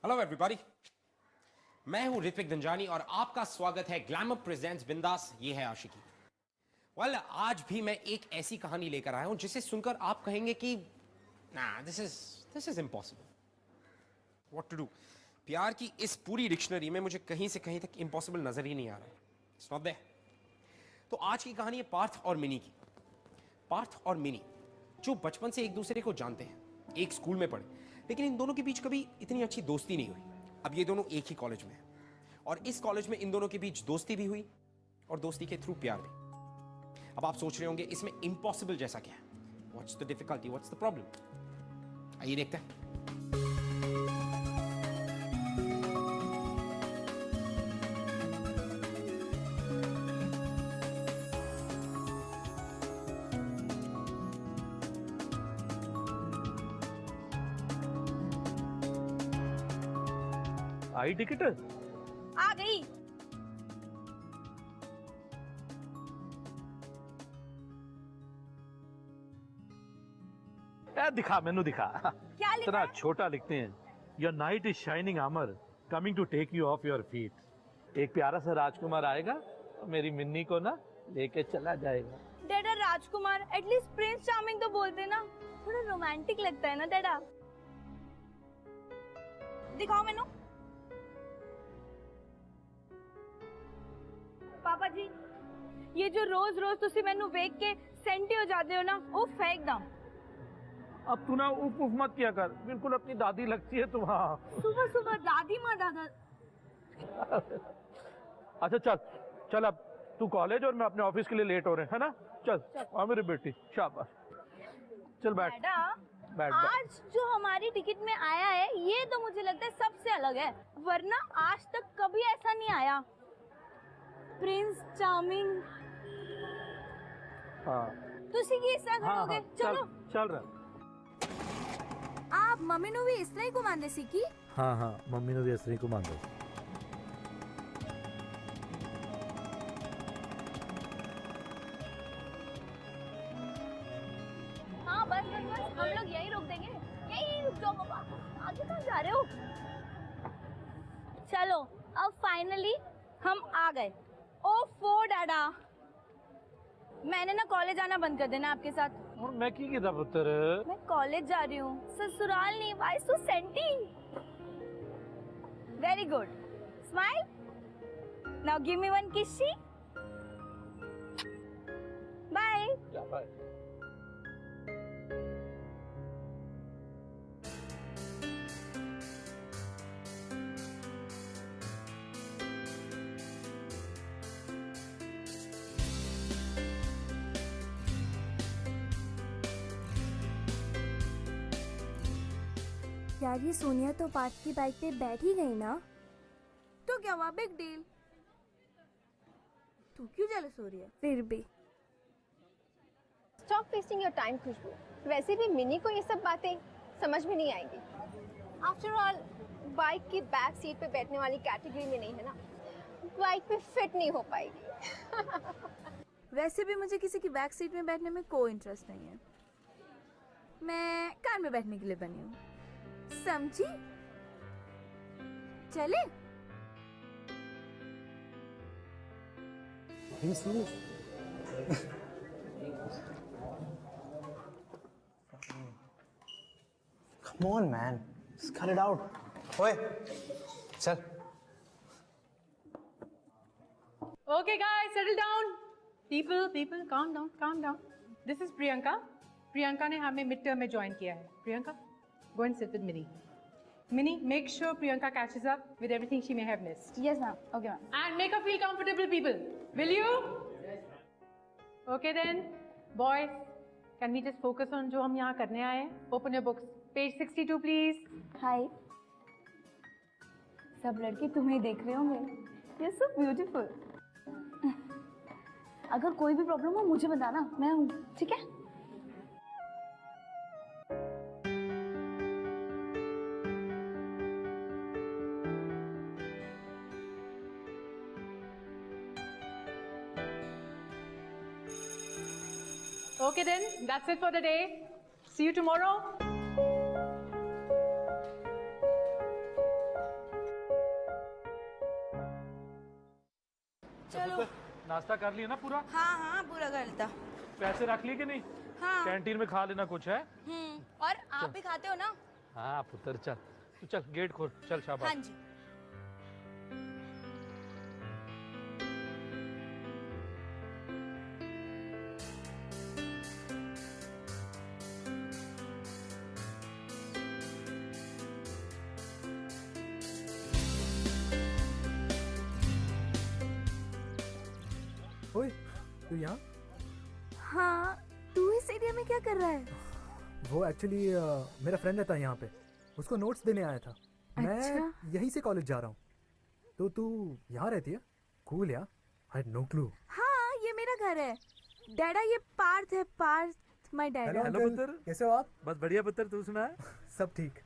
Hello everybody, मैं हूं ऋत्विक दंजानी और आपका स्वागत है ग्लैमर प्रेजेंट्स बिंदास ये है आशिकी। वेल, आज भी मैं एक ऐसी कहानी लेकर आया हूं जिसे सुनकर आप कहेंगे कि ना, this is impossible. What to do. प्यार की इस पूरी डिक्शनरी में मुझे कहीं से कहीं तक इम्पॉसिबल नजर ही नहीं आ रहा। It's not there. तो आज की कहानी है पार्थ और मिनी की। पार्थ और मिनी जो बचपन से एक दूसरे को जानते हैं, एक स्कूल में पढ़े, लेकिन इन दोनों के बीच कभी इतनी अच्छी दोस्ती नहीं हुई। अब ये दोनों एक ही कॉलेज में हैं और इस कॉलेज में इन दोनों के बीच दोस्ती भी हुई और दोस्ती के थ्रू प्यार भी। अब आप सोच रहे होंगे इसमें इम्पॉसिबल जैसा क्या है? What's the difficulty, what's the problem? आइए देखते हैं। आई टिकट आ गई। दिखा, मेनू दिखा। क्या लिखा इतना है? छोटा लिखते हैं, your knight is shining armour coming to take you off your feet. एक प्यारा सा राजकुमार आएगा और मेरी मिन्नी को ना लेके चला जाएगा। डैडा, राजकुमार एटलीस्ट प्रिंस चार्मिंग तो बोलते ना, थोड़ा रोमांटिक लगता है ना डैडा। दिखाओ मेनू। पापा जी, ये जो रोज रोज तुसी मैनू वेख के सेंटी हो जाते हो ना, वो फेंक दम। अब तू ना उफ उफ मत किया कर, बिल्कुल अपनी दादी लगती है तुम। हाँ सुबह सुबह दादी माँ दादा। अच्छा चल चल, अब तू कॉलेज और मैं अपने ऑफिस के लिए लेट हो रहे हैं, है ना? चल आ मेरी बेटी, शाबाश। चल बैठ डैडा, बैठ। आज जो हमारी टिकट में आया है ये तो मुझे लगता है सबसे अलग है, वरना आज तक कभी ऐसा नहीं आया। Prince charming. हाँ तुसी की इस तरह हाँ करोगे? हाँ, चलो। चल रहा। आप मम्मी नु भी इस तरह ही घुमाने सीखी? हाँ हाँ, मम्मी ने भी ऐसे को मान दो। हाँ बस बस बस, हम लोग यही रोक देंगे। यही रुक जाओ पापा, आगे कहाँ जा रहे हो? चलो, अब फाइनली हम आ गए। ओफो डैडा, मैंने ना कॉलेज आना बंद कर देना आपके साथ। और मैं की किया पुत्र? मैं कॉलेज जा रही हूँ, ससुराल नहीं। Why so senti? Very good, smile. Now give me one kissy. Bye. Bye. यार, ये सोनिया तो पार्थ की बाइक पे बैठ ही गई ना, तो क्या हुआ, बिग डील। तू क्यों जेलस हो रही है? फिर भी स्टॉप वेस्टिंग योर टाइम खुशबू। वैसे भी मिनी को ये सब बातें समझ में नहीं आएंगी। आफ्टर ऑल बाइक की बैक सीट पे बैठने वाली कैटेगरी में नहीं है ना, बाइक पे फिट नहीं हो पाएगी। वैसे भी मुझे किसी की बैक सीट में बैठने में कोई इंटरेस्ट नहीं है। मैं कार में बैठने के लिए बनी हूँ, समझी? चले? Come on, man. Just cut it out. Oi, chal. Okay, guys, settle down. People, calm down. This is Priyanka. Priyanka ने हमें मिड टर्म में ज्वाइन किया है. Priyanka, go and sit with Minnie. Minnie, make sure Priyanka catches up with everything she may have missed. Yes ma'am. Okay ma'am. And make her feel comfortable, people. Will you? Yes. Okay then, boys, can we just focus on जो हम यहाँ करने आए हैं? Open your books. Page 62, please. हाय। सब लड़के तुम्हें देख रहे होंगे। You're so beautiful. अगर कोई भी प्रॉब्लम हो मुझे बताना, मैं हूँ, ठीक है? Okay then, that's it for the day. See you tomorrow. चलो। नाश्ता कर लिया ना पूरा? हाँ हाँ पूरा कर लेता। पैसे रख लिए कि नहीं? हाँ। कैंटीन में खा लेना कुछ है। और आप भी खाते हो ना? हाँ पुत्र चल, तू चल गेट खोल, चल शाबाश। हाँ जी। ओए, तू यहाँ? हाँ, तू इस एरिया में क्या कर रहा है? वो एक्चुअली मेरा फ्रेंड रहता है यहाँ पे, उसको नोट्स देने आया था। मैं अच्छा। यहीं से कॉलेज जा रहा हूँ। तो तू यहाँ रहती है? कूल यार, आई हैड नो क्लू। हाँ, ये मेरा घर है। डैडा ये पार्थ है, पार्थ माय डैडा। हेलो पुत्र, कैसे हो आप? बस बढ़िया पुत्र, तू सुना है? सब ठीक।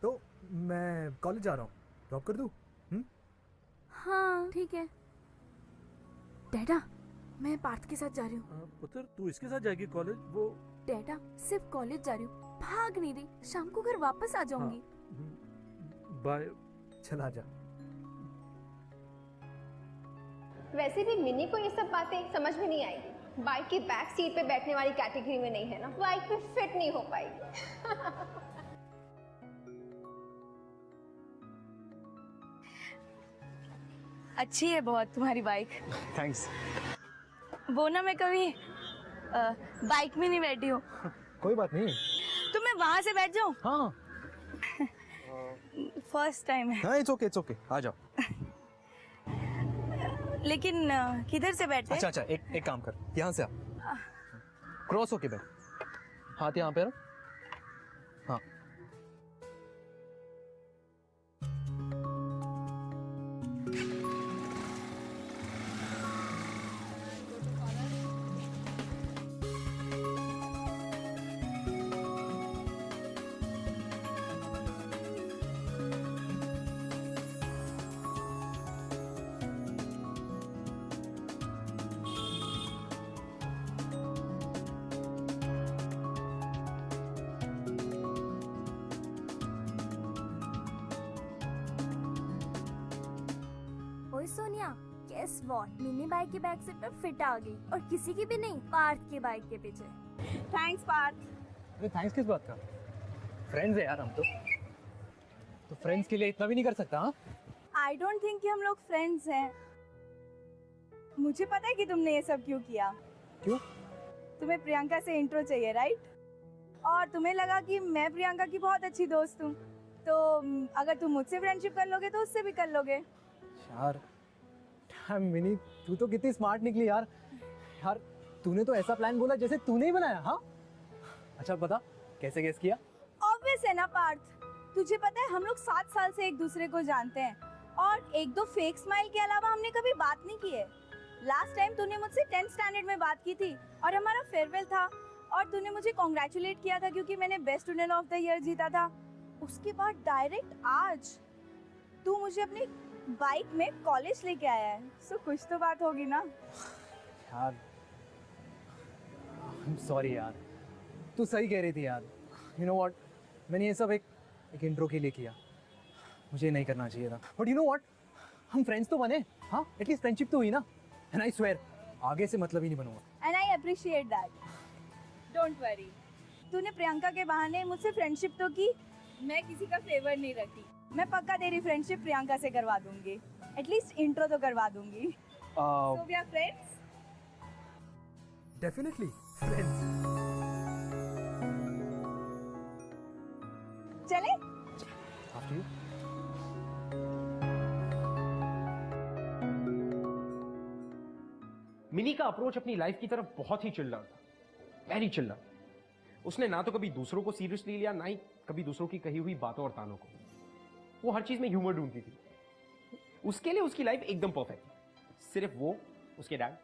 तो मैं कॉलेज जा रहा हूँ, ड्रॉप कर दूँ? हाँ ठीक है। डैडा, मैं पार्थ के साथ जा रही हूँ। पुत्र तू इसके साथ जाएगी कॉलेज? वो डैडा, सिर्फ कॉलेज जा रही हूँ, भाग नहीं रही। शाम को घर वापस आ जाऊंगी। बाय। चला जा। वैसे भी मिनी को ये सब बातें समझ में नहीं आएगी। बाइक की बैक सीट पे बैठने वाली कैटेगरी में नहीं है ना, बाइक पे फिट नहीं हो पाएगी। अच्छी है बहुत तुम्हारी बाइक। थैंक्स। वो ना मैं कभी बाइक में नहीं बैठी हूँ, कोई बात नहीं। तो मैं वहां से बैठ जाऊँ? हाँ फर्स्ट टाइम है। हाँ, इट्स ओके, आ जाओ। लेकिन किधर से बैठे? अच्छा, एक काम कर, यहाँ से आ, क्रॉस होके बैठ, हाथ यहाँ पे रख। हाँ ओए Sonia, guess what? Mini bike की बैक सीट पे फिट आ गई, और किसी की भी नहीं, पार्थ की बाइक के पीछे। थैंक्स पार्थ। अरे थैंक्स किस बात का? फ्रेंड्स है यार हम तो फ्रेंड्स के लिए इतना भी नहीं कर सकता? हाँ आई डोंट थिंक कि हम लोग फ्रेंड्स हैं। मुझे पता है कि तुमने ये सब क्यों किया। क्यों? तुम्हें प्रियंका से इंट्रो चाहिए, राइट? और तुम्हें लगा कि मैं प्रियंका की बहुत अच्छी दोस्त हूँ, तो अगर तुम मुझसे फ्रेंडशिप कर लोगे तो उससे भी कर लोगे। यार मिनी, तू तो कितनी स्मार्ट निकली यार। यार तूने तो ऐसा प्लान बोला जैसे तूने ही बनाया। हाँ अच्छा बता, कैसे गेस किया? ऑब्वियस है ना पार्थ, तुझे पता है हम लोग 7 साल से एक दूसरे को जानते हैं, और एक दो फेक स्माइल के अलावा हमने कभी बात नहीं की है। लास्ट टाइम तूने मुझसे 10th स्टैंडर्ड में बात की थी, और हमारा फेयरवेल था, और तूने मुझे कॉन्ग्रेचुलेट किया था क्योंकि मैंने best student of the year जीता था। उसके बाद डायरेक्ट आज तू मुझे अपनी बाइक में कॉलेज लेके आया है, सो कुछ तो बात होगी ना। यार सॉरी यार, तू सही कह रही थी यार। यू नो व्हाट, मैंने ये सब एक इंट्रो के लिए किया, मुझे नहीं करना चाहिए था। बट यू नो व्हाट, हम फ्रेंड्स तो बने। हाँ एटलीस्ट फ्रेंडशिप तो हुई ना। एंड आई स्वेयर आगे से मतलब ही नहीं बनूंगा। And I appreciate that. Don't worry, तूने प्रियंका के बहाने मुझसे फ्रेंडशिप तो की, मैं किसी का फेवर नहीं रखती। मैं पक्का तेरी फ्रेंडशिप प्रियंका से करवा दूंगी, एटलीस्ट इंट्रो तो करवा दूंगी। So we are friends? Definitely friends. चले? After you. मिनी का अप्रोच अपनी लाइफ की तरफ बहुत ही चिल्लर था, वेरी चिल्लर। उसने ना तो कभी दूसरों को सीरियसली लिया, ना ही कभी दूसरों की कही हुई बातों और तानों को। वो हर चीज में ह्यूमर ढूंढती थी। उसके लिए उसकी लाइफ एकदम परफेक्ट थी, सिर्फ वो, उसके डैड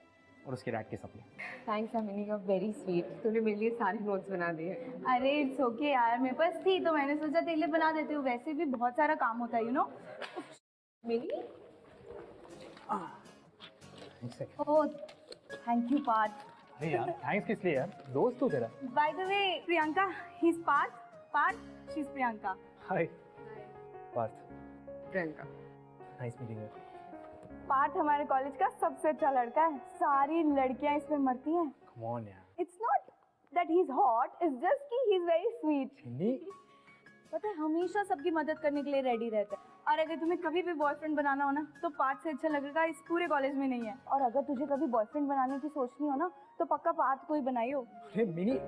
और उसके डैड के सपने। थैंक्स अमिनी का, वेरी स्वीट। तूने मेरे लिए सारे नोट्स बना दिए। अरे इट्स ओके यार, मेरे पास थी तो मैंने सोचा तेरे लिए बना देती हूँ। वैसे भी बहुत सारा काम होता है, you know. Mini? Oh thank you Parth. नहीं यार, थैंक्स किस लिए यार? दोस्त हो तेरा। By the way Priyanka, he is Parth, Parth, she is Priyanka. Hi Parth, Priyanka. Nice meeting you. Parth हमारे कॉलेज का सबसे अच्छा लड़का है, सारी लड़कियां इस पे मरती हैं। कम ऑन यार। It's not that he is hot, it's just कि ही इज वेरी स्वीट। नहीं, पता है हमेशा सबकी मदद करने के लिए रेडी रहता है, और अगर तुम्हें कभी भी बॉयफ्रेंड बनाना हो ना तो पार्थ से अच्छा लगेगा इस पूरे कॉलेज में नहीं है। और अगर तुझे कभी बॉयफ्रेंड बनाने की सोचनी हो ना तो पक्का पार्थ को ही बनाइयो। अरे mini,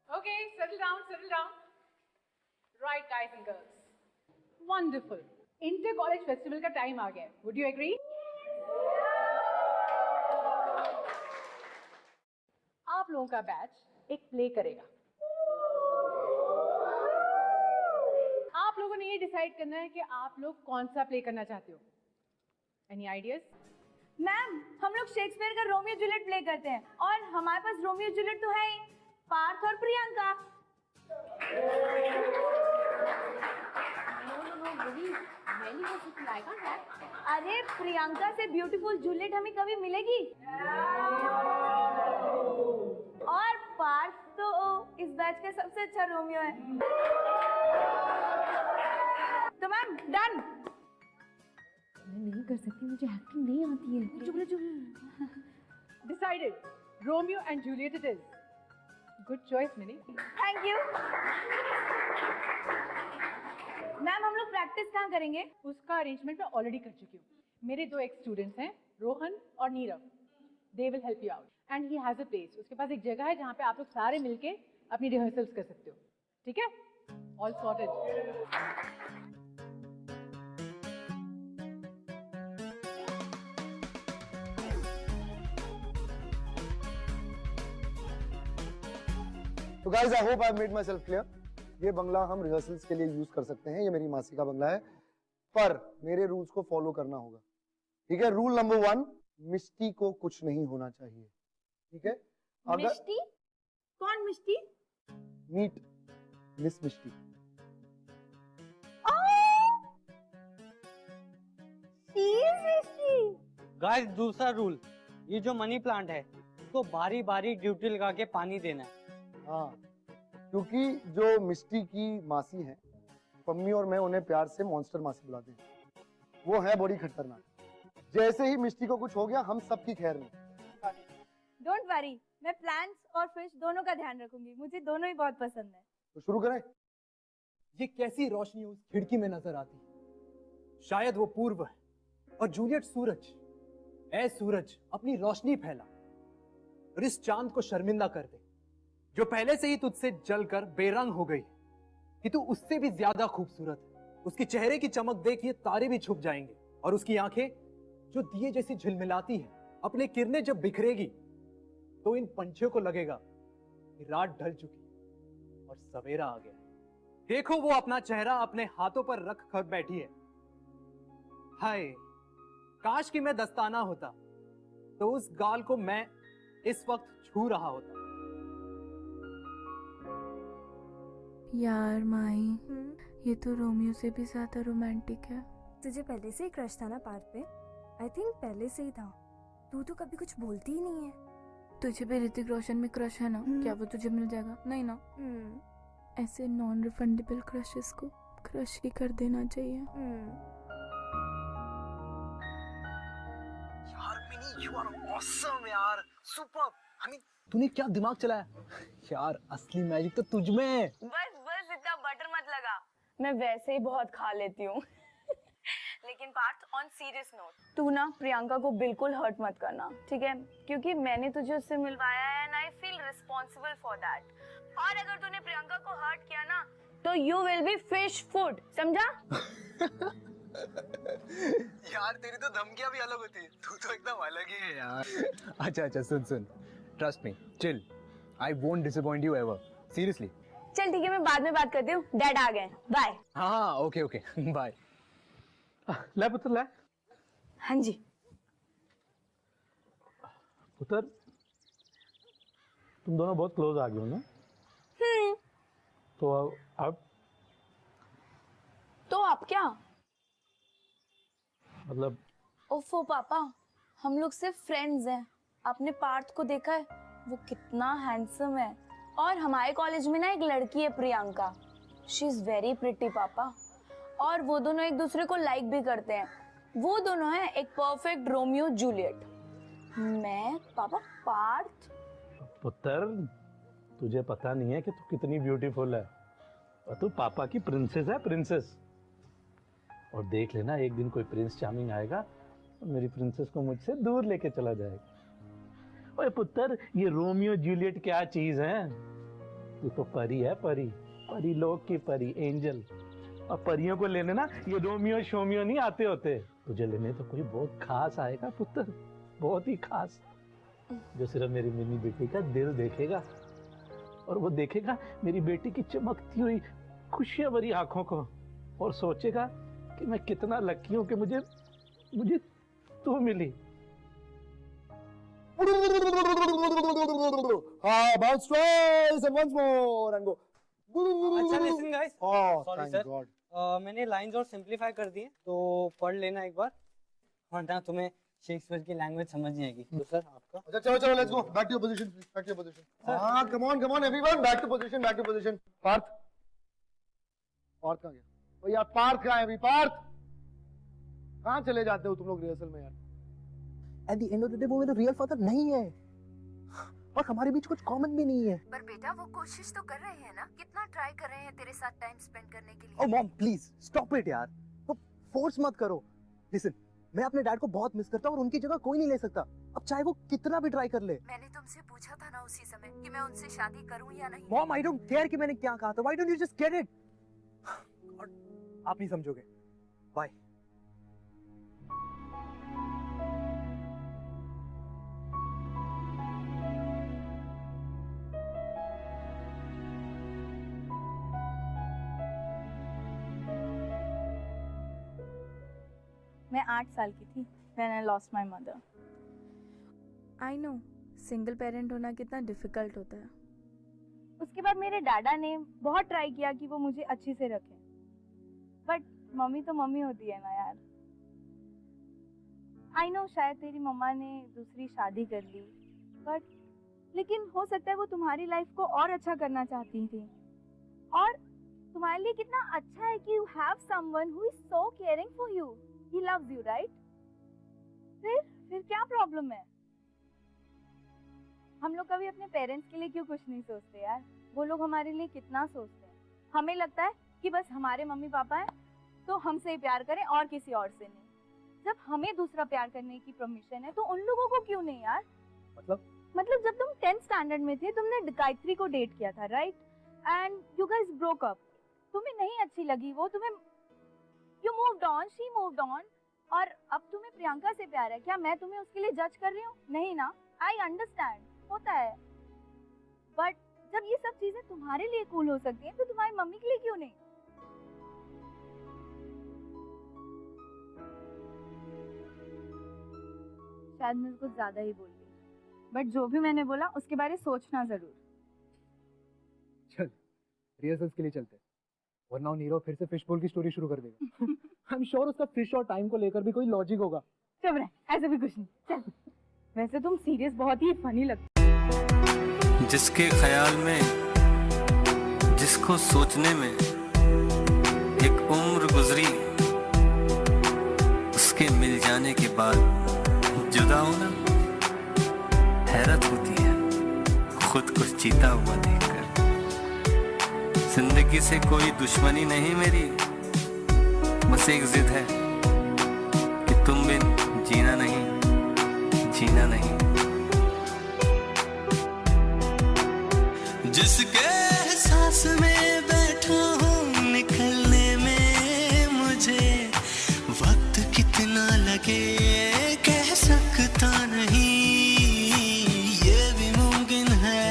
Okay, settle down, settle down. Right, guys and girls. Wonderful. Inter college festival का time आ गया है. Would you agree? आप लोगों का बैच एक प्ले करेगा. आप लोगों ने ये डिसाइड करना है कि आप लोग कौन सा प्ले करना चाहते हो. Any ideas? मैम, हम लोग शेक्सपियर का रोमियो जूलियट प्ले करते हैं, और हमारे पास रोमियो जूलियट तो है ही, पार्थ और प्रियंका। अरे प्रियंका से ब्यूटीफुल जूलियट हमें कभी मिलेगी? और पार्थ तो इस बैच का सबसे अच्छा रोमियो है। तो मैम डन। मैं नहीं कर सकती, मुझे एक्टिंग नहीं आती है। चुप चुप। Decided. Romeo and Juliet it is. Good choice, Minnie. Thank you. Ma'am हम लोग प्रैक्टिस कहाँ करेंगे? उसका अरेंजमेंट मैं ऑलरेडी कर चुकी हूँ. मेरे 2 एक्स स्टूडेंट्स हैं, रोहन और Nirav. They will help you out and he has a place. उसके पास एक जगह है जहाँ पे आप लोग सारे मिलके अपनी रिहर्सल्स कर सकते हो. ठीक है? All sorted. तो guys I hope I made myself clear. ये बंगला हम रिहर्सल्स के लिए यूज कर सकते हैं, ये मेरी मासी का बंगला है, पर मेरे रूल्स को फॉलो करना होगा. ठीक है? रूल नंबर 1, मिष्टी को कुछ नहीं होना चाहिए. ठीक है? अगर मिष्टी? कौन मिष्टी? मीट मिस मिष्टी. गाइस दूसरा रूल, ये जो मनी प्लांट है उसको बारी बारी ड्यूटी लगा के पानी देना है. हाँ, क्योंकि जो मिष्टी की मासी है, पम्मी और मैं उन्हें प्यार से मॉन्स्टर मासी बुलाते हैं. वो है बड़ी खतरनाक. जैसे ही मिष्टी को कुछ हो गया हम सबकी खैर में. डोंट वरी, मैं प्लांट्स और फिश दोनों का ध्यान रखूंगी, मुझे दोनों ही बहुत पसंद है. तो शुरू करें. ये कैसी रोशनी उस खिड़की में नजर आती है? शायद वो पूर्व है और जूलियट सूरज. ऐ सूरज, अपनी रोशनी फैला और इस चांद को शर्मिंदा कर दे जो पहले से ही तुझसे जलकर बेरंग हो गई कि तू उससे भी ज्यादा खूबसूरत है. उसके चेहरे की चमक देख ये तारे भी छुप जाएंगे, और उसकी आंखें जो दिए जैसी झिलमिलाती है, अपने किरणें जब बिखरेगी तो इन पंछियों को लगेगा कि रात ढल चुकी और सवेरा आ गया. देखो वो अपना चेहरा अपने हाथों पर रख कर बैठी है. हाय, काश कि मैं दस्ताना होता तो उस गाल को मैं इस वक्त छू रहा होता. यार माही, ये तो रोमियो से भी ज्यादा रोमांटिक है. तुझे पहले से ही क्रश था ना पार्थ पे? आई थिंक पहले से ही था. तू तो कभी कुछ बोलती ही नहीं है. तुझे भी ऋतिक रोशन में क्रश है ना? क्या वो तुझे मिल जाएगा? नहीं ना. ऐसे नॉन रिफंडेबल क्रशेस को क्रश ही कर देना चाहिए. यार मिनी, यू आर ऑसम यार, सुपर्ब. आई मीन, तूने क्या दिमाग चलाया यार. असली मैजिक तो तुझ में है. बस बस इतना बटर मत लगा, मैं वैसे ही बहुत खा लेती हूँ. लेकिन पार्थ, ऑन सीरियस नोट, तू ना प्रियंका को बिल्कुल हर्ट मत करना, ठीक है? क्योंकि मैंने तुझे उससे मिलवाया है and I feel responsible for that. और अगर तूने प्रियंका को हर्ट किया ना तो you will be fish food, समझा? यार तेरी तो धमकियां भी अलग होती है, तू तो एकदम अलग ही है यार. अच्छा अच्छा, सुन सुन, trust me, chill. I won't disappoint you ever, seriously. चल ठीक है, मैं बाद में बात करती हूँ, डैड आ गए. बाय. हाँ ओके ओके, बाय. ले पुत्र ले. हाँ जी. पुत्र, तुम दोनों बहुत क्लोज आ गए हो ना? तो अब तो आप क्या? मतलब ओफो पापा, हम लोग सिर्फ फ्रेंड्स हैं। आपने पार्थ को देखा है? वो कितना हैंडसम है। और हमारे कॉलेज में ना एक लड़की है Priyanka, she is very pretty पापा। और वो दोनों एक दूसरे को लाइक भी करते हैं। वो दोनों हैं एक परफेक्ट रोमियो जूलियट। मैं पापा पार्थ। पुत्र, तुझे पता नहीं है कि तू कितनी ब्यूटीफुल है और तू पापा की प्रिंसेस है, प्रिंसेस। और देख लेना, एक दिन कोई प्रिंस चार्मिंग आएगा और मेरी प्रिंसेस को मुझसे दूर लेके चला जाएगा। ओए पुत्र, ये रोमियो जूलियट क्या चीज है? तू तो परी है, परी, परी लोक की परी, एंजल। और परियों को लेने ना ये रोमियो शोमियो नहीं आते होते। तुझे लेने तो कोई बहुत खास आएगा पुत्र, बहुत ही खास, जो सिर्फ मेरी मिनी बेटी का दिल देखेगा। और वो देखेगा मेरी बेटी की चमकती हुई खुशियां भरी आंखों को और सोचेगा कि मैं कितना लकी हूं कि मुझे तू मिली। bounce twice and once more and go. अच्छा listen guys, Oh, sorry thank sir, God. मैंने लाइंस और सिंपलीफाई कर दिए, तो पढ़ लेना एक बार, वरना तुम्हें शेक्सपियर की लैंग्वेज समझ नहीं आएगी। तो सर आपका। अच्छा चलो let's go back to your position, please back to your position. हाँ come on everyone, back to position, back to position. Parth कहाँ गया? ओ यार पार्थ कहाँ है अभी? पार्थ कहाँ चले जाते हो तुम लोग रिहर्सल में यार? At the end of the day वो मेरा रियल फादर नहीं है और हमारे बीच कुछ कॉमन भी नहीं है। पर बेटा वो कोशिश तो कर रहे हैं ना, कितना ट्राई कर रहे हैं तेरे साथ टाइम स्पेंड करने के लिए। ओह मॉम प्लीज स्टॉप इट यार, वो फोर्स मत करो। लिसन, मैं अपने डैड को बहुत मिस करता हूँ और उनकी जगह कोई नहीं ले सकता, अब चाहे वो कितना भी ट्राई कर ले। मैंने तुमसे पूछा था ना उसी समय कि मैं उनसे शादी करूं या नहीं। मॉम आई डोंट केयर कि मैंने क्या कहा था, why don't you just get it? आप नहीं समझोगे। बाय। मैं 8 साल की थी when I lost my mother. I know single parent होना कितना डिफिकल्ट होता है। उसके बाद मेरे डाडा ने बहुत ट्राई किया कि वो मुझे अच्छे से रखे, बट मम्मी तो मम्मी होती है ना यार। आई नो शायद तेरी मम्मा ने दूसरी शादी कर ली, बट लेकिन हो सकता है वो तुम्हारी लाइफ को और अच्छा करना चाहती थी। और तुम्हारे लिए कितना अच्छा है कि you have someone who is so caring for you. He loves you right? फिर क्या प्रॉब्लम है? हम लोग कभी अपने पेरेंट्स के लिए क्यों कुछ नहीं सोचते यार? वो लोग हमारे लिए कितना सोचते हैं। हमें लगता है कि बस हमारे मम्मी पापा हैं तो हमसे ही प्यार करें और किसी और से नहीं। जब हमें दूसरा प्यार करने की परमिशन है तो उन लोगों को क्यों नहीं यार? मतलब जब तुम 10th स्टैंडर्ड में थे तुमने गायत्री को डेट किया था right? And you guys broke up. तुम्हें नहीं अच्छी लगी वो, तुम्हें you moved on, she moved on, और अब तुम्हें प्रियंका से प्यार है। क्या मैं तुम्हें उसके लिए जज कर रही हूँ? नहीं ना। आई अंडरस्टैंड, होता है, बट जब ये सब चीजें तुम्हारे लिए कूल हो सकती हैं तो तुम्हारी मम्मी के लिए क्यों नहीं? शायद मैं कुछ ज्यादा ही बोल गई, बट जो भी मैंने बोला उसके बारे में सोचना जरूर। चल रिहर्सल्स के लिए चलते हैं, वरना नीरव फिर से फिश बोल की स्टोरी शुरू कर देगा। आई एम श्योर उसका फिश और टाइम को लेकर भी कोई लॉजिक होगा। चुप रह, ऐसे भी कुछ नहीं। चल, वैसे तुम सीरियस बहुत ही फनी लगते। जिसके ख्याल में, जिसको सोचने में एक उम्र गुजरी, उसके मिल जाने के बाद जुदा होना हैरत होती है खुद को जीता हुआ देखकर। जिंदगी से कोई दुश्मनी नहीं मेरी, बस एक जिद है कि तुम बिन जीना नहीं, जीना नहीं। जिसके एहसास में बैठा हूँ निकलने में मुझे वक्त कितना लगे कह सकता नहीं, ये भी मुमकिन है।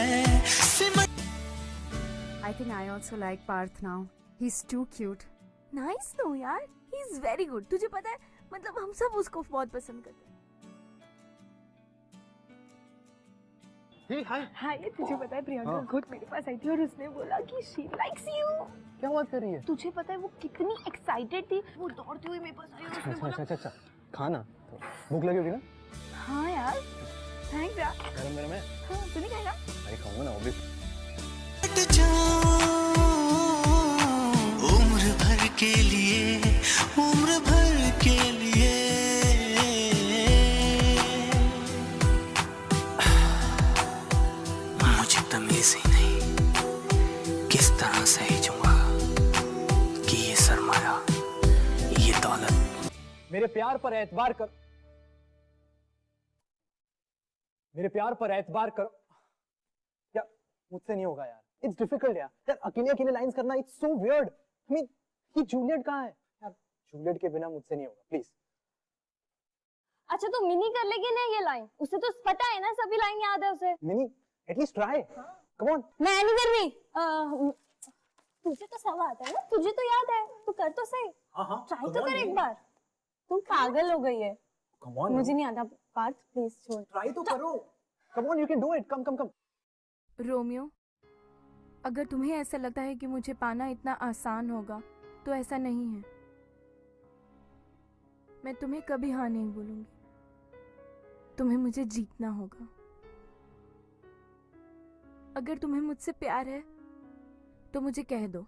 I think I also like Parth now. He's too cute. Nice no यार, ही इज वेरी गुड। तुझे पता है मतलब हम सब उसको बहुत पसंद करते हैं। हे हाय। हाय, तुझे पता है प्रियंका खुद मेरे पास आई थी और उसने बोला कि शी लाइक्स यू। क्या बात कर रही है? तुझे पता है वो कितनी एक्साइटेड थी, वो दौड़ती हुई मेरे पास आई और उसने बोला अच्छा खाना तो भूख लगी होगी ना? हाँ यार थैंक्स यार। गरम गरम है? हाँ तू नहीं खाएगा? अरे खाऊंगा ना ऑब्वियसली। उम्र भर के लिए, उम्र भर के लिए मुझे तमीज ही नहीं किस तरह सहेजूंगा कि ये सरमाया, ये दौलत। मेरे प्यार पर एतबार कर, मेरे प्यार पर एतबार करो। या मुझसे नहीं होगा यार, इट्स डिफिकल्ट यार अकेले अकेले लाइंस करना, it's so weird. I mean ये जूलियट कहाँ है यार? जूलियट के बिना मुझसे नहीं होगा, प्लीज। अच्छा तो मिनी कर लेगी ना ये लाइन, उसे तो पता है ना सभी लाइन याद है उसे। Mini at least try, come on. मैं नहीं कर रही। तुझे तो सब आता है ना, तुझे तो याद है, तू कर तो सही। हाँ ट्राई तो कर एक बार। तुम पागल हो गई है। कम ऑन, मुझे नहीं आता पार्थ, प्लीज छोड़। ट्राई तो करो, come on, you can do it, come come come. Romeo, अगर तुम्हें ऐसा लगता है कि मुझे पाना इतना आसान होगा तो ऐसा नहीं है। मैं तुम्हें कभी हाँ नहीं बोलूंगी, तुम्हें मुझे जीतना होगा। अगर तुम्हें मुझसे प्यार है तो मुझे कह दो।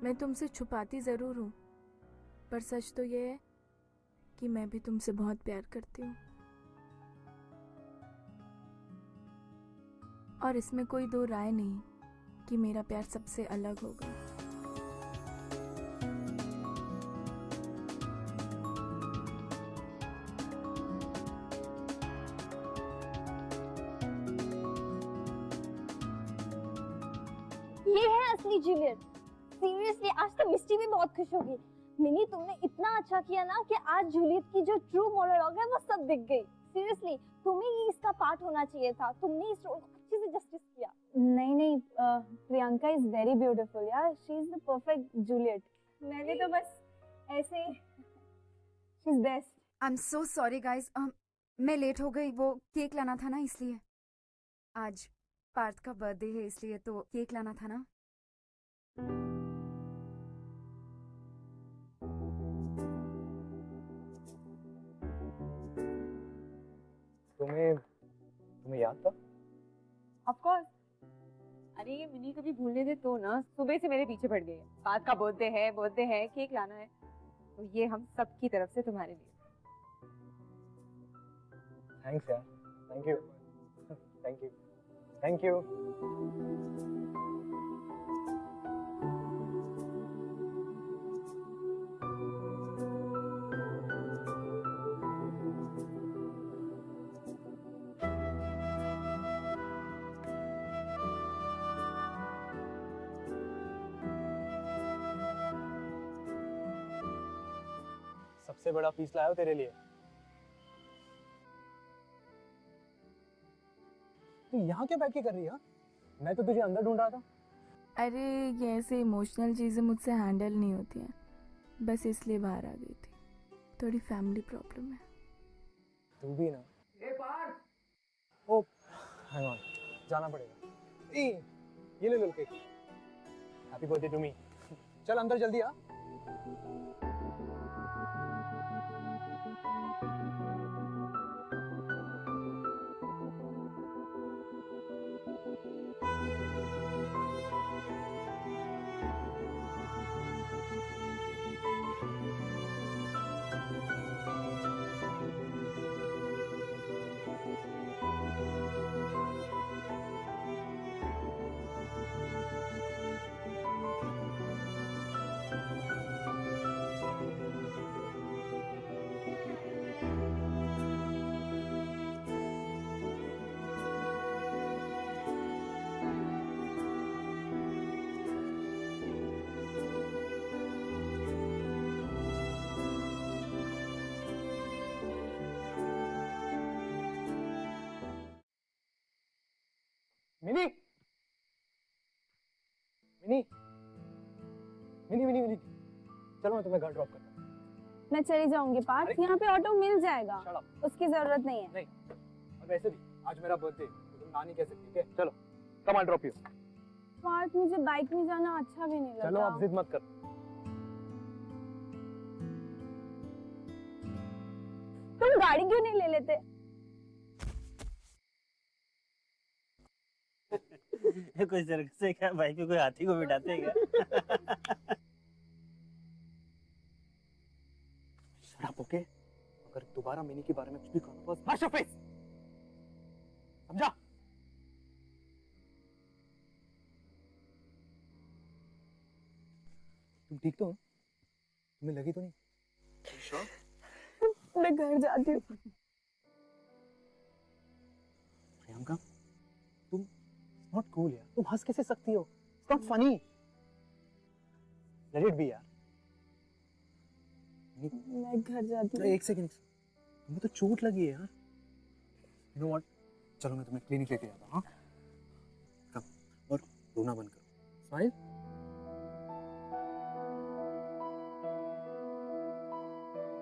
मैं तुमसे छुपाती जरूर हूं, पर सच तो ये है कि मैं भी तुमसे बहुत प्यार करती हूँ, और इसमें कोई दो राय नहीं कि मेरा प्यार सबसे अलग होगा। ये है असली जूलियट। सीरियसली आज तो मिस्टी भी बहुत खुश होगी। मिनी तुमने इतना अच्छा किया ना कि आज जूलियट की जो ट्रू मोनोलॉग है वो सब दिख गई। सीरियसली तुम्हें ही इसका पार्ट होना चाहिए था, तुमने इस रोल को अच्छे से जस्टिस किया। नहीं प्रियंका इज वेरी ब्यूटीफुल यार, she is the perfect Juliet. मैंने तो बस ऐसे ही, she is best. I am so sorry guys, मैं लेट हो गई, वो केक लाना था ना इसलिए। आज पार्थ का बर्थडे है इसलिए तो केक लाना था ना। तुम्हें याद था? Of course. अरे ये मिनी कभी भूलने दे तो ना, सुबह से मेरे पीछे पड़ गई है। पार्थ का बर्थडे है, केक लाना है, तो ये हम सब की तरफ से तुम्हारे लिए। थैंक्स यार, thank you thank you thank you. सबसे बड़ा पीस लाया हो तेरे लिए। तू यहाँ क्या बैठ के कर रही है? मैं तो तुझे अंदर ढूंढ रहा था। अरे ये ऐसे इमोशनल चीज़ें मुझसे हैंडल नहीं होती हैं, बस इसलिए बाहर आ गई थी। थोड़ी फैमिली प्रॉब्लम है। तू भी ना। ओ हैंग ऑन, जाना पड़ेगा। ये ले cake. Happy birthday to me. चल अंदर जल्दी आ। मिनी मिनी मिनी मिनी मिनी चलो मैं तुम्हें घर ड्रॉप करता हूँ। मैं चली जाऊंगी पार्थ, यहाँ पे ऑटो मिल जाएगा, उसकी जरूरत नहीं है। नहीं, और वैसे भी आज मेरा बर्थडे, तो तुम ना नहीं कह सकती। ठीक है चलो, come on drop you. Parth, मुझे बाइक में जाना अच्छा भी नहीं लगता। चलो आप जिद मत कर। तुम गाड़ी क्यों नहीं ले लेते? कोई सर्कस है क्या? बाइक पे कोई हाथी को बिठाते हैं क्या? शराब ओके? अगर दोबारा मिनी के बारे में कुछ भी कहो बस हश फेस, समझा? तुम ठीक तो हो? तुम्हें लगी तो नहीं? मैं घर जाती हूँ। प्रियंका, तुम नॉट कूल यार, तुम हंस कैसे सकती हो? It's not funny. Let it be यार। मैं घर जाती हूँ। एक सेकंड, तुम्हें तो चोट लगी है यार। यू नो व्हाट, चलो मैं तुम्हें क्लिनिक लेके जाता हूँ। हाँ, कम और रोना बंद करो। स्माइल।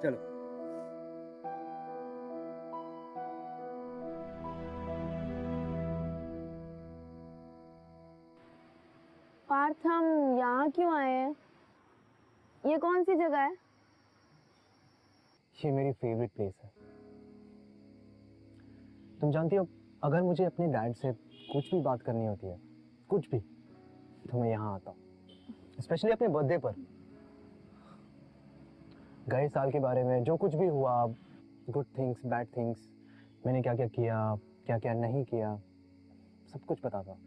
चलो। पार्थ, हम यहाँ क्यों आए हैं? ये कौन सी जगह है? ये मेरी फेवरेट प्लेस है। तुम जानती हो, अगर मुझे अपने डैड से कुछ भी बात करनी होती है, कुछ भी, तो मैं यहाँ आता हूँ। स्पेशली अपने बर्थडे पर। गए साल के बारे में जो कुछ भी हुआ, गुड थिंग्स, बैड थिंग्स, मैंने क्या क्या किया, क्या क्या नहीं किया, सब कुछ पता था।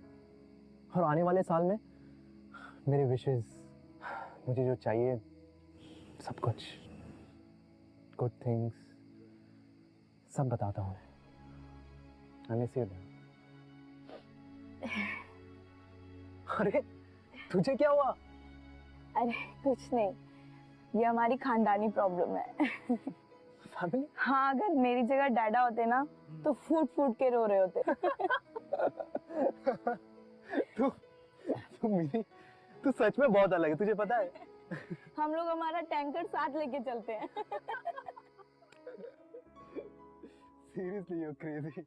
और आने वाले साल में मेरे विशेस, मुझे जो चाहिए, सब कुछ, गुड थिंग्स, सब बताता हूँ। I miss you, Dad. अरे तुझे क्या हुआ? अरे कुछ नहीं, ये हमारी खानदानी प्रॉब्लम है। फैमिली? हाँ, अगर मेरी जगह डैडा होते ना तो फूट फूट के रो रहे होते। तू सच में बहुत अलग है, तुझे पता है? हम लोग हमारा टैंकर साथ लेके चलते हैं। Seriously, you're crazy.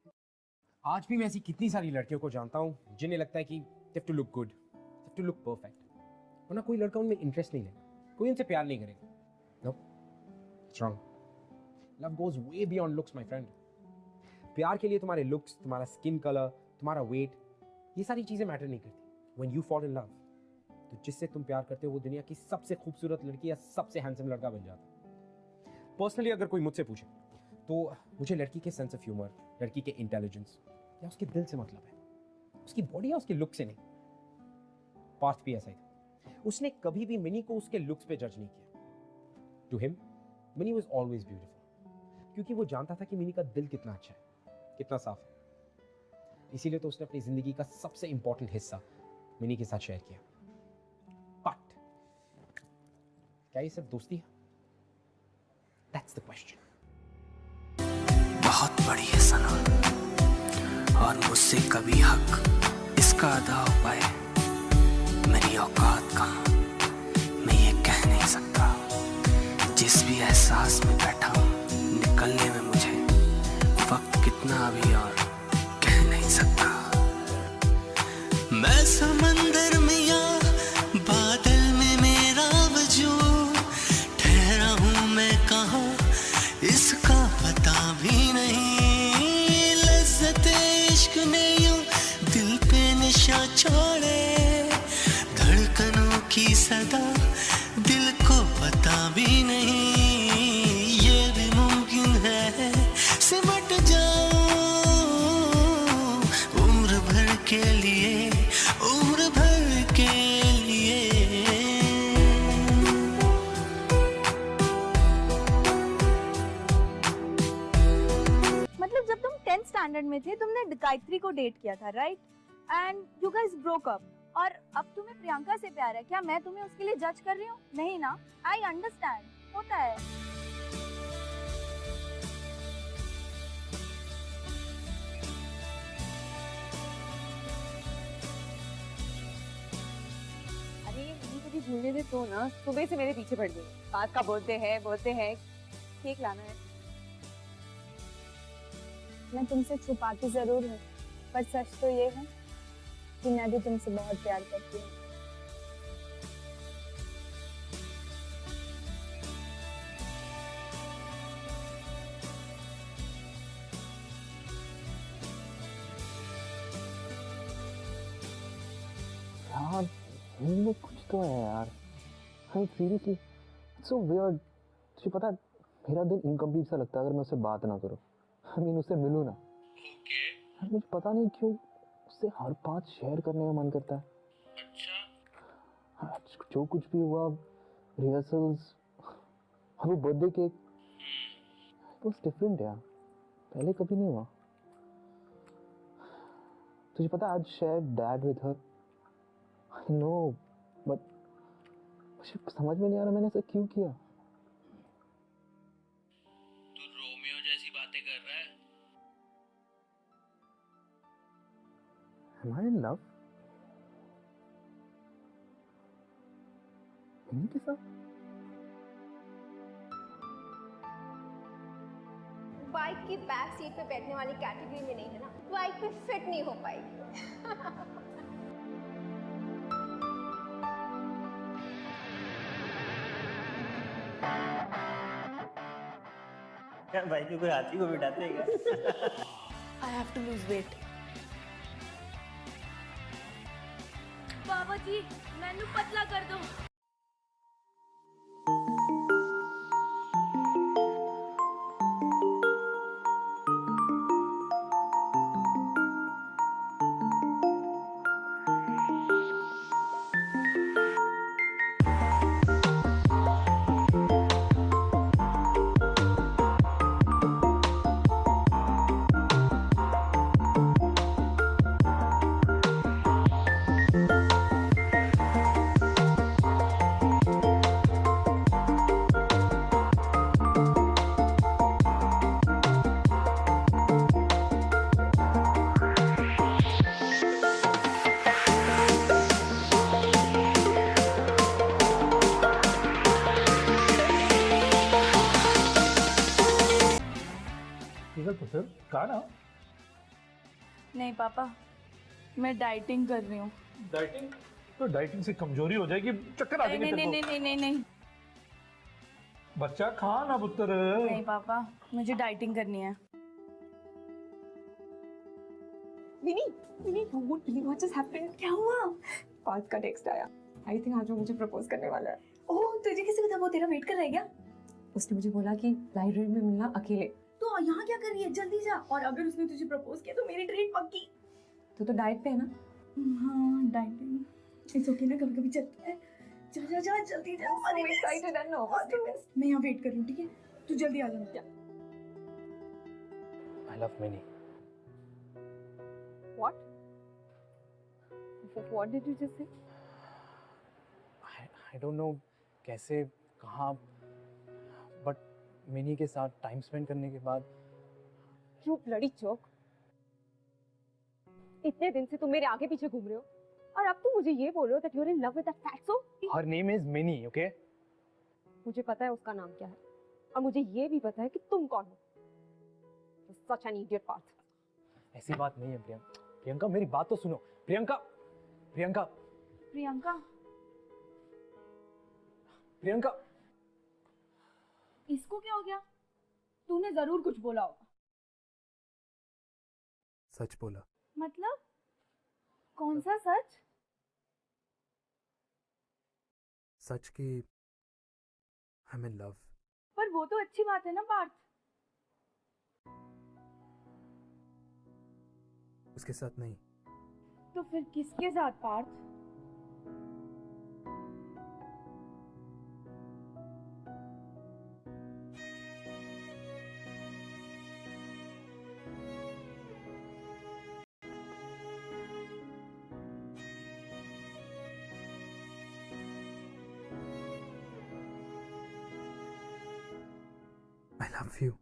आज भी मैं ऐसी कितनी सारी लड़कियों को जानता हूँ जिन्हें लगता है कि they have to look good, they have to look perfect, वरना कोई लड़का उनमें इंटरेस्ट नहीं लेगा, कोई उनसे प्यार नहीं करेगा। No, it's wrong. Love goes way beyond looks, my friend. प्यार के लिए तुम्हारे लुक्स, तुम्हारा स्किन कलर, तुम्हारा वेट, ये सारी चीजें मैटर नहीं करती। When you fall in love, तो जिससे तुम प्यार करते हो वो दुनिया की सबसे खूबसूरत लड़की या सबसे हैंडसम लड़का बन जाता है। पर्सनली अगर कोई मुझसे पूछे तो मुझे लड़की के सेंस ऑफ ह्यूमर, लड़की के इंटेलिजेंस या उसके दिल से मतलब है, उसकी बॉडी या उसके लुक से नहीं। पार्थ भी ऐसा ही था, उसने कभी भी मिनी को उसके लुक्स पे जज नहीं किया। To him Mini was always beautiful, क्योंकि वो जानता था कि मिनी का दिल कितना अच्छा है, कितना साफ है। इसीलिए तो उसने अपनी जिंदगी का सबसे इंपॉर्टेंट हिस्सा मिनी के साथ शेयर किया। बट क्या ये सिर्फ दोस्ती है? That's the question. बहुत बड़ी है सना, और मुझसे कभी हक इसका अदा हो पाए, मेरी औकात कहाँ, मैं ये कह नहीं सकता। जिस भी एहसास में बैठा हूँ, निकलने में मुझे वक्त कितना अभी और कह नहीं सकता। मैं समंदर में या बादल में मेरा वजूद, ठहरा हूँ मैं कहाँ इसका पता भी नहीं। लज्जते इश्क ने यूं दिल पे निशा छोड़े, धड़कनों की सदा दिल को पता भी नहीं। ये भी मुमकिन है सिमट जाऊं उम्र भर के लिए, उम्र भर के लिए। मतलब जब तुम 10th स्टैंडर्ड में थे तुमने गायत्री को डेट किया था, right? And you guys broke up, और अब तुम्हें प्रियंका से प्यार है। क्या मैं तुम्हें उसके लिए जज कर रही हूँ? नहीं ना, आई अंडरस्टैंड, होता है। अरे ये कभी भूलने दे तो ना, सुबह से मेरे पीछे पड़ गई। बात का बोलते हैं, केक लाना है। मैं तुमसे छुपाती जरूर हूँ, पर सच तो ये है कि मैं भी तुमसे बहुत प्यार करती हूँ। यार इनमें कुछ तो है यार। हाँ सीरियसली सो वियर्ड। तुझे पता है मेरा दिन इनकम्प्लीट सा लगता है अगर मैं उससे बात ना करूं। आई मीन उससे मिलूं ना। यार मुझे पता नहीं क्यों उससे हर बात शेयर करने का मन करता है। हाँ, जो कुछ भी हुआ, रिहर्सल्स, वो बर्थडे केक, वो डिफरेंट यार, पहले कभी नहीं हुआ। तुझे पता है आज share dad with her. I know but मुझे समझ में नहीं आ रहा मैंने ऐसा क्यों किया। तू रोमियो जैसी बातें कर रहा है। Am I in love? इन्हीं के साथ? बाइक की बैक सीट पे बैठने वाली कैटेगरी में नहीं है ना, बाइक पे फिट नहीं हो पाएगी। क्या भाई को कोई हाथी को बिठाते हैं क्या? I have to lose weight. बाबा जी मैनू पतला कर दो। पुत्र कहा ना। नहीं पापा, मैं डाइटिंग कर रही हूँ। डाइटिंग? तो डाइटिंग से कमजोरी हो जाएगी, चक्कर आ जाएंगे तेरे को। नहीं बच्चा खा ना पुत्र। नहीं पापा, मुझे डाइटिंग करनी है। Mini mini you won't believe what just happened। क्या हुआ? पार्थ का टेक्स्ट आया। आई थिंक आज वो मुझे प्रपोज करने वाला है। ओह तुझे किसी पता, वो तेरा वेट कर रहा है क्या? उसने मुझे बोला कि लाइब्रेरी में मिलना अकेले। तो यहाँ क्या कर रही है, जल्दी जा। और अगर उसने तुझे प्रपोज किया तो मेरी ट्रीट पक्की। तो डाइट पे है ना? हाँ डाइटिंग इट्स ओके ना, कभी कभी चलता है। जा जा जा जल्दी जा। I'm so excited and nervous। मैं यहाँ वेट कर रही हूँ, ठीक है? तू जल्दी आ जा। I love Minnie। What? What did you just say? I don't know कैसे, कहाँ, बट मिनी के साथ टाइम स्पेंड करने के बाद। You bloody jerk। इतने दिन से तुम मेरे आगे पीछे घूम रहे हो और अब तुम मुझे ये बोल रहे हो that you're in love with that fatso। Her name is Minnie, okay? मुझे पता है उसका नाम क्या है और मुझे ये भी पता है कि तुम कौन हो। You're such an idiot Parth। ऐसी बात नहीं है प्रियंका। प्रियंका मेरी बात तो सुनो। प्रियंका प्रियंका प्रियंका प्रियंका इसको क्या हो गया? तूने जरूर कुछ बोला होगा। सच बोला। मतलब कौन सा सच? सच कि आई एम इन लव। पर वो तो अच्छी बात है ना पार्थ। उसके साथ नहीं। तो फिर किसके साथ Partha? I love you।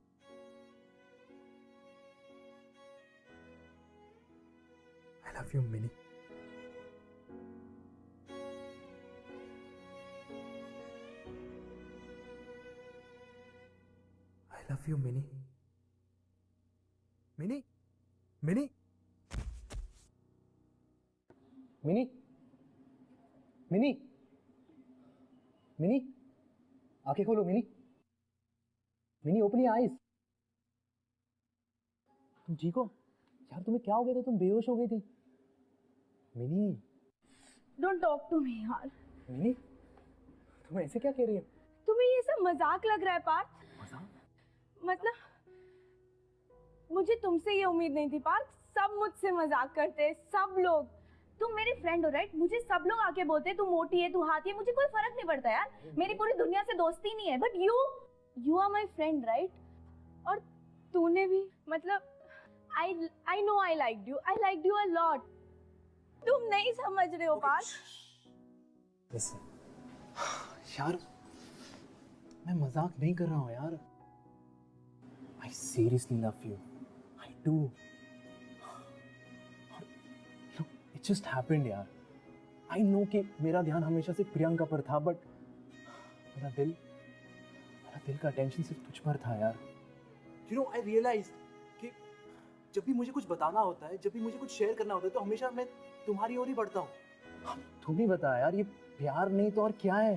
I love you, Minnie। I love you, Minnie। Minnie? Minnie? Mini, mini, आंखें खोलो mini, mini open your eyes. तुम ठीक हो यार? तुम्हें क्या हो गया था? तुम बेहोश हो गई थी। Mini, don't talk to me यार। मिनी, तुम ऐसे क्या कह रही हो? तुम्हें ये सब मजाक लग रहा है पार्थ? मतलब मुझे तुमसे ये उम्मीद नहीं थी पार्थ। सब मुझसे मजाक करते हैं, सब लोग। तुम मेरी फ्रेंड हो राइट? मुझे सब लोग आके बोलते हैं तू मोटी है, तू हाथी है, मुझे कोई फर्क नहीं पड़ता यार। मेरी पूरी दुनिया से दोस्ती नहीं है, but you are my friend right? और तूने भी, मतलब I know I liked you a lot. तुम नहीं समझ रहे हो पार्थ। यार मैं मजाक नहीं कर रहा हूँ यार। I seriously love you. I do. Look, it just happened यार। I know कि मेरा ध्यान हमेशा से प्रियंका पर था, बट मेरा दिल का अटेंशन सिर्फ तुझ पर था यार। You know, I realized कि जब भी मुझे कुछ बताना होता है, जब भी मुझे कुछ शेयर करना होता है, तो हमेशा मैं तुम्हारी ओर ही बढ़ता हूँ। तुम ही बता यार, ये प्यार नहीं तो और क्या है?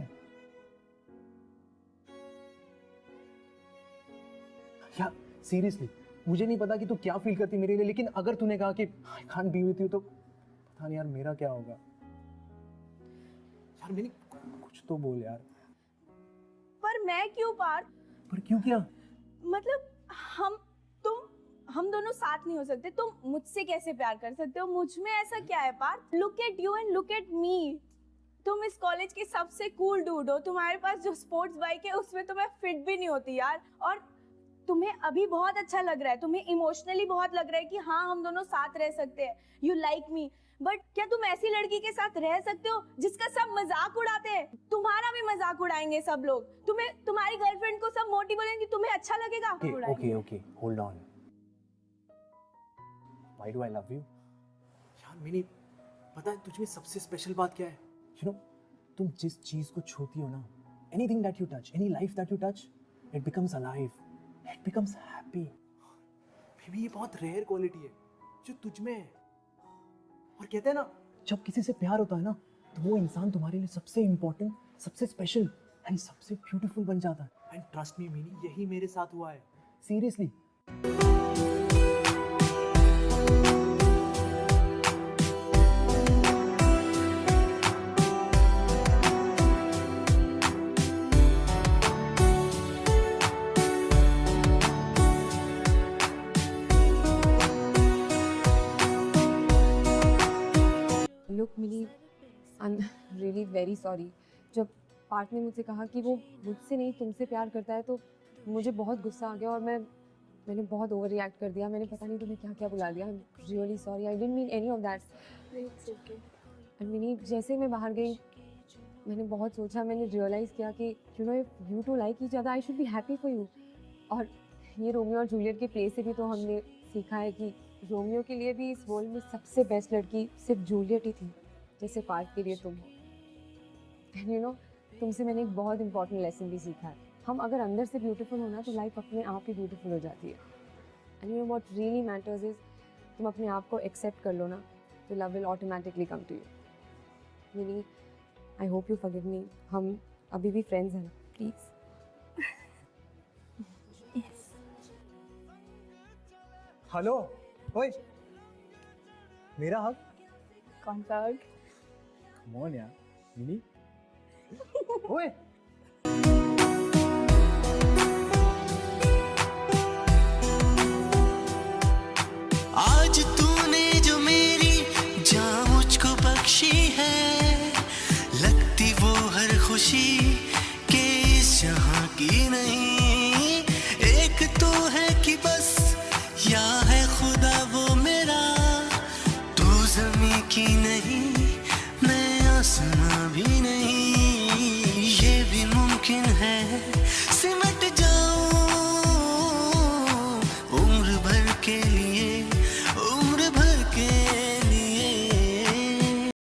यार सीरियसली मुझे नहीं पता कि तू क्या फील करती मेरे लिए, लेकिन अगर तूने कहा कि I can't be with you, तो पता नहीं यार मेरा क्या होगा। यार मैंने कुछ तो बोल यार। पर मैं क्यों पार्थ? पर क्यों क्या? मतलब हम दोनों साथ नहीं हो सकते? तुम मुझसे कैसे प्यार कर सकते हो? मुझ में ऐसा क्या है Parth? Look at you and look at me. तुम इस कॉलेज के सबसे कूल डूड हो। तुम्हारे पास जो स्पोर्ट्स बाइक है उसमें तो मैं फिट भी नहीं होती यार। और तुम्हें अभी बहुत अच्छा लग रहा है, तुम्हें इमोशनली बहुत लग रहा है कि हाँ हम दोनों साथ रह सकते हैं, यू लाइक मी। बट क्या तुम ऐसी लड़की के साथ रह सकते हो जिसका सब मजाक उड़ाते हैं? तुम्हारा भी मजाक उड़ाएंगे सब लोग। तुम्हारी गर्लफ्रेंड को सब मोटी बोलेंगे, तुम्हें अच्छा लगेगा? Okay hold on. Why do I love you? यार मैंने पता है तुझ में सबसे स्पेशल बात क्या है? यू नो, तुम जिस चीज को छूती हो ना, anything that you touch, any life that you touch, it becomes alive, it becomes happy. Baby ये बहुत रेयर क्वालिटी है जो तुझ में है। और कहते हैं ना, जब किसी से प्यार होता है ना, तो वो इंसान तुम्हारे लिए सबसे इंपॉर्टेंट, सबसे स्पेशल एंड सबसे ब्यूटीफुल बन जाता है। एंड ट्रस्ट मी मिनी, यही मेरे साथ हुआ है seriously. Look mini, I am really very sorry. जब पार्थ ने मुझसे कहा कि वो मुझसे नहीं तुमसे प्यार करता है, तो मुझे बहुत गुस्सा आ गया और मैंने बहुत ओवर रिएक्ट कर दिया। मैंने पता नहीं तुम्हें क्या क्या बुला दिया। I am really sorry, I didn't mean any of that. It's okay. And mini, जैसे मैं बाहर गई मैंने बहुत सोचा, मैंने रियलाइज़ किया कि you know if you two like each other I should be happy for you. और ये रोमियो और जूलियट के प्ले से भी तो हमने सीखा है कि रोमियो के लिए भी इस वर्ल्ड में सबसे बेस्ट लड़की सिर्फ जूलियट ही थी, जैसे पार्थ के लिए तुम। एंड यू नो, तुमसे मैंने एक बहुत इंपॉर्टेंट लेसन भी सीखा है। हम अगर अंदर से ब्यूटीफुल होना तो लाइफ अपने आप ही ब्यूटीफुल हो जाती है। And you know what really matters is, तुम अपने आप को एक्सेप्ट कर लो ना, तो love will automatically come to you. Mini, I hope you forgive me. हम अभी भी फ्रेंड्स हैं, प्लीज़। हेलो, ओए, मेरा हक? कौन सा हक? कम ऑन यार, मिनी। ओए, आज तूने जो मेरी जान मुझको बख्शी है, लगती वो हर खुशी के इस जहां की नहीं। एक तो है कि बस